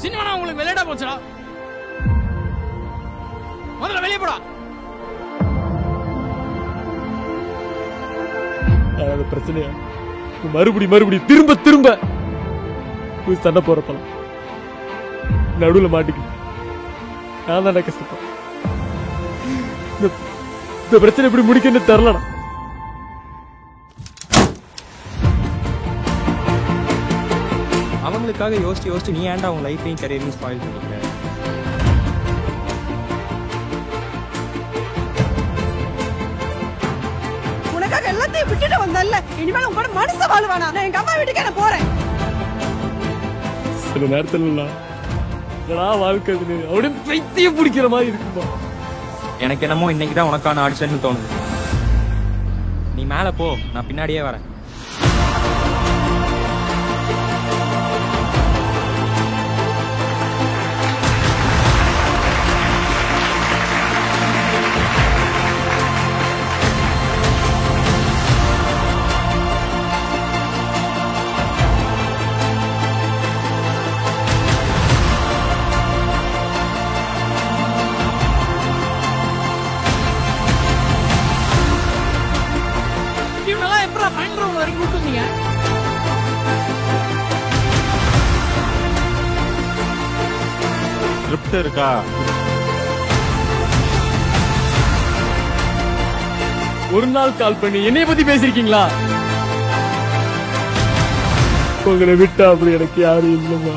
Cinema உங்களுக்கு விளையாட போச்சுடா. முதல்ல வெளியே போடா. பிரச்சனையா மறுபடி திரும்ப திரும்ப சண்டை போறப்பலாம் நடுவில் மாட்டிக்கு நான் தான் கஷ்டப்பேன். இந்த பிரச்சனை எப்படி முடிக்கன்னு தெரியலடா. அவங்களுக்காக யோசிச்சு நீ ஏன்டா அவங்க லைஃபையும் கரியரையும் ஸ்பாயில் பண்ணிக்க? உனக்காக எல்லாத்தையும் விட்டுட்டு வந்தல்ல, இனிமேல் உங்க கூட மனசு வாழ்வானா? நான் எங்க அம்மா வீட்டுக்கு என்ன போறேன். சில நேரத்துல வாழ்க்கை அப்படியே பைத்தியம் பிடிக்கிற மாதிரி இருக்குமா? எனக்கு என்னமோ இன்னைக்குதான் உனக்கான ஆடிஷன் தோணுது. நீ மேல போ, நான் பின்னாடியே வரேன். இருக்கா? ஒரு நாள் கால் பண்ணி என்னைய பத்தி பேசிருக்கீங்களா? உங்களை விட்டா அப்படி எனக்கு யாரும் இல்லைம்மா.